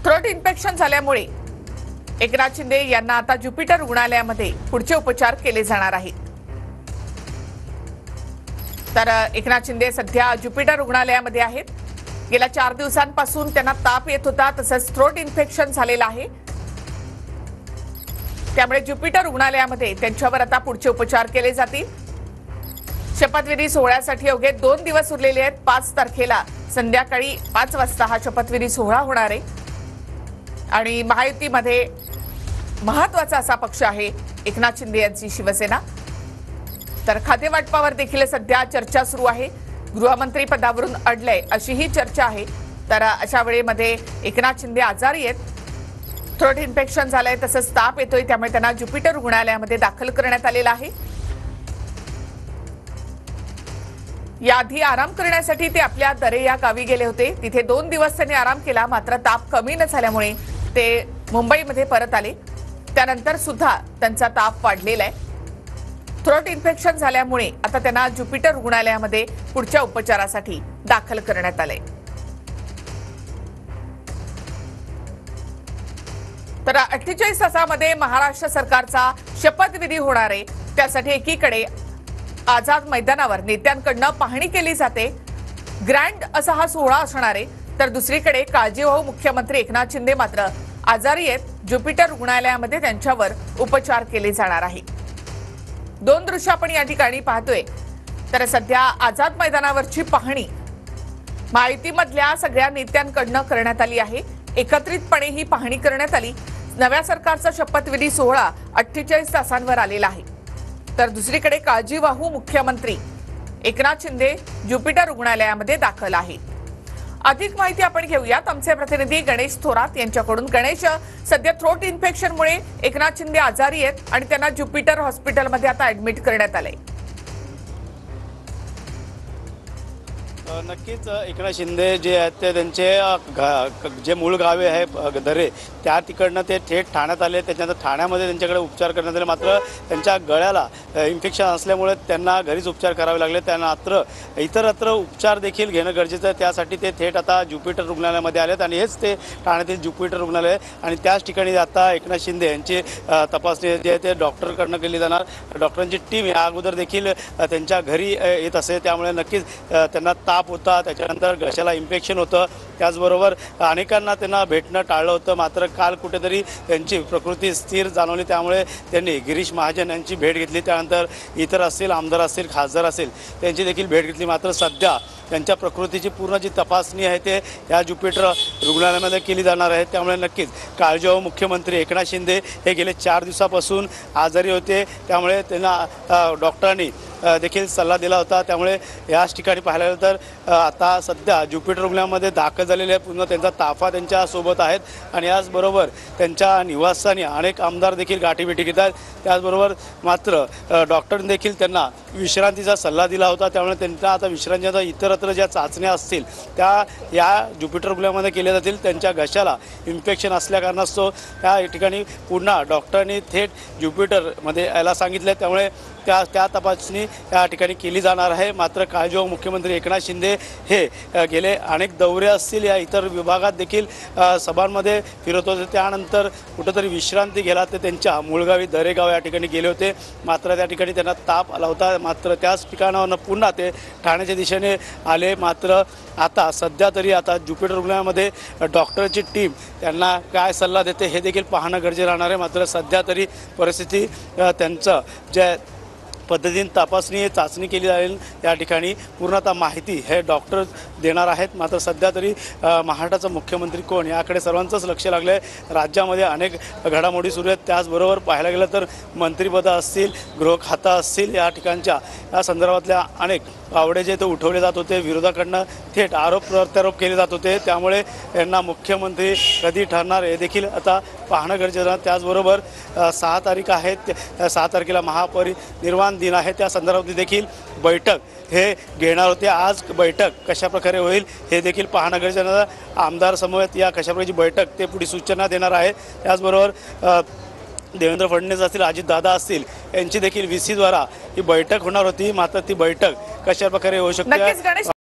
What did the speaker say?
Throat infection झाल्यामुळे एकनाथ शिंदे यांना आता ज्युपिटर रुग्णालयामध्ये पुढचे उपचार केले जाणार आहेत। तर एकनाथ शिंदे सध्या ज्युपिटर रुग्णालयामध्ये आहेत। गेल्या 4 दिवसांपासून त्यांना ताप येत होता, तसंच थ्रोट इन्फेक्शन झालेलं आहे। त्यामुळे ज्युपिटर रुग्णालयामध्ये त्यांच्यावर आता पुढचे उपचार केले जातील। शपथविधी सोहळ्यासाठी अवघे 2 दिवस उरलेले आहेत। 5 तारखेला संध्याकाळी 5 वाजता हा शपथविधी सोहळा होणार आहे आणि महायुतीमध्ये महत्त्वाचा असा पक्ष आहे एकनाथ शिंदे यांची शिवसेना। तर खातेवाटपावर देखील सध्या चर्चा सुरू आहे। गृहमंत्री पदावरून अडलय अशी ही चर्चा आहे। तर अशा वेळेमध्ये एकनाथ शिंदे आजारी आहेत, थ्रोट इन्फेक्शन झालंय, तसंच ताप येतोय, त्यामुळे त्यांना ज्युपिटर रुग्णालयामध्ये दाखल करण्यात आलेलं आहे। याआधी आराम करण्यासाठी ते आपल्या दरे या गावी गेले होते। तिथे 2 दिवस त्यांनी आराम केला, मात्र ताप कमी न झाल्यामुळे ते मुंबईमध्ये परत आले। त्यानंतर सुद्धा त्यांचा ताप वाढलेला आहे। थ्रोट इन्फेक्शन झाल्यामुळे आता त्यांना ज्युपिटर रुग्णालयामध्ये पुढच्या उपचारासाठी दाखल करण्यात आले। तर 48 तासामध्ये महाराष्ट्र सरकारचा शपथविधी होणार आहे। त्यासाठी एकीकडे आझाद मैदानावर नेत्यांकडून पाहणी केली जाते, ग्रँड असा हा सोहळा असणार आहे। तर दुसरीकडे काळजीवाहू मुख्यमंत्री एकनाथ शिंदे मात्र आजारी आहेत। ज्युपिटर रुग्णालयामध्ये त्यांच्यावर उपचार केले जाणार आहे। 2 दृश्य आपण या ठिकाणी पाहतोय। तर सध्या आझाद मैदानावरची पाहणी महायुतीमधल्या सगळ्या नेत्यांकडून करण्यात आली आहे। एकत्रितपणे ही पाहणी करण्यात आली। नव्या सरकारचा शपथविधी सोहळा 48 तासांवर आलेला आहे। तर दुसरीकडे काळजीवाहू मुख्यमंत्री एकनाथ शिंदे ज्युपिटर रुग्णालयामध्ये दाखल आहेत। अधिक माहिती आपण घेऊयात आमचे प्रतिनिधी गणेश थोरात यांच्याकडून। गणेश, सध्या थ्रोट इन्फेक्शनमुळे एकनाथ शिंदे आजारी आहेत आणि त्यांना ज्युपिटर हॉस्पिटलमध्ये आता ऍडमिट करण्यात आलंय। नक्कीच एकनाथ शिंदे जे आहेत ते त्यांचे जे मूळ गावे आहे दरे, त्या तिकडनं ते थेट ठाण्यात आले। त्याच्यानंतर ठाण्यामध्ये त्यांच्याकडे उपचार करण्यात आले, मात्र त्यांच्या गळ्याला इन्फेक्शन असल्यामुळे त्यांना घरीच उपचार करावे लागले। त्यांना इतरत्र उपचार देखील घेणं गरजेचं आहे। त्यासाठी ते थेट आता ज्युपिटर रुग्णालयामध्ये आलेत आणि हेच ते ठाण्यातील ज्युपिटर रुग्णालय आणि त्याच ठिकाणी आता एकनाथ शिंदे यांची तपासणी जी आहे ते डॉक्टरकडनं केली जाणार। डॉक्टरांची टीम या अगोदर देखील त्यांच्या घरी येत असे, त्यामुळे नक्कीच त्यांना ताप होता, त्याच्यानंतर घशाला इन्फेक्शन होतं। त्याचबरोबर अनेकांना त्यांना भेटणं टाळलं होतं, मात्र काल कुठेतरी त्यांची प्रकृती स्थिर जाणवली, त्यामुळे त्यांनी गिरीश महाजन यांची भेट घेतली। त्यानंतर इतर असतील, आमदार असतील, खासदार असतील, त्यांची देखील भेट घेतली। मात्र सध्या त्यांच्या प्रकृतीची पूर्ण जी तपासणी आहे ते या ज्युपिटर रुग्णालयामध्ये केली जाणार आहे। त्यामुळे नक्कीच काळजीवाहू मुख्यमंत्री एकनाथ शिंदे हे गेले 4 दिवसापासून आजारी होते, त्यामुळे त्यांना डॉक्टरांनी देखील सल्ला दिला होता। त्यामुळे याच ठिकाणी पाहायला गेलं तर आता सध्या ज्युपिटर रुग्णालयामध्ये दाखल झालेले पूर्ण त्यांचा ताफा त्यांच्यासोबत आहेत आणि याचबरोबर त्यांच्या निवासस्थानी अनेक आमदार देखील गाठीभेटी घेतात। त्याचबरोबर मात्र डॉक्टरने देखील त्यांना विश्रांतीचा सल्ला दिला होता, त्यामुळे त्यांना आता विश्रांतीच्या इतरत्र ज्या चाचण्या असतील त्या या ज्युपिटर रुग्णालयामध्ये केल्या जातील। त्यांच्या घशाला इन्फेक्शन असल्याकारणास्तव त्या ठिकाणी पुन्हा डॉक्टरांनी थेट ज्युपिटरमध्ये यायला सांगितले, त्यामुळे त्या तपासणी या ठिकाणी केली जाणार आहे। मात्र काळजीवाहू मुख्यमंत्री एकनाथ शिंदे हे गेले अनेक दौरे असतील, या इतर विभागात देखील सभांमध्ये फिरत होते। त्यानंतर कुठंतरी विश्रांती घ्यायला ते त्यांच्या मूळगावी दरेगाव या ठिकाणी गेले होते, मात्र त्या ठिकाणी त्यांना ताप आला होता। मात्र त्याच ठिकाणावरून पुन्हा ते ठाण्याच्या दिशेने आले। मात्र आता सध्या तरी आता ज्युपिटर रुग्णालयामध्ये डॉक्टरची टीम त्यांना काय सल्ला देते हे देखील पाहणं गरजेचं राहणार आहे। मात्र सध्या तरी परिस्थिती त्यांचं जे पद्धतीने तपासणी चाचणी केली जाईल या ठिकाणी पूर्ण आता माहिती हे डॉक्टर देणार आहेत। मात्र सध्या तरी महाराष्ट्राचा मुख्यमंत्री कोण याकडे सर्वांचंच लक्ष लागलं आहे। राज्यामध्ये अनेक घडामोडी सुरू आहेत, त्याचबरोबर पाहायला गेलं तर मंत्रिपदं असतील, गृह खातं असतील, या ठिकाणच्या या संदर्भातल्या अनेक आवडे जे ते उठवले जात होते, विरोधाकडनं थेट आरोप प्रत्यारोप केले जात होते, त्यामुळे यांना मुख्यमंत्री कधी ठरणार हे देखील आता पाहणं गरजेचं आहे। त्याचबरोबर 6 तारीख आहे, 6 तारखेला महापरिनिर्वाण दिन आहे, त्या संदर्भात देखील बैठक हे घेणार होते। आज बैठक कशा प्रकारे होईल हे देखील पाहणं गरजेचं आहे। आमदार समवेत या कशा प्रकारची बैठक ते पुढे सूचना देणार आहे। त्याचबरोबर देवेंद्र फडणवीस असतील, अजितदादा असतील, यांची देखील VC द्वारा ही बैठक होणार होती, मात्र ती बैठक कशा प्रकारे होऊ शकते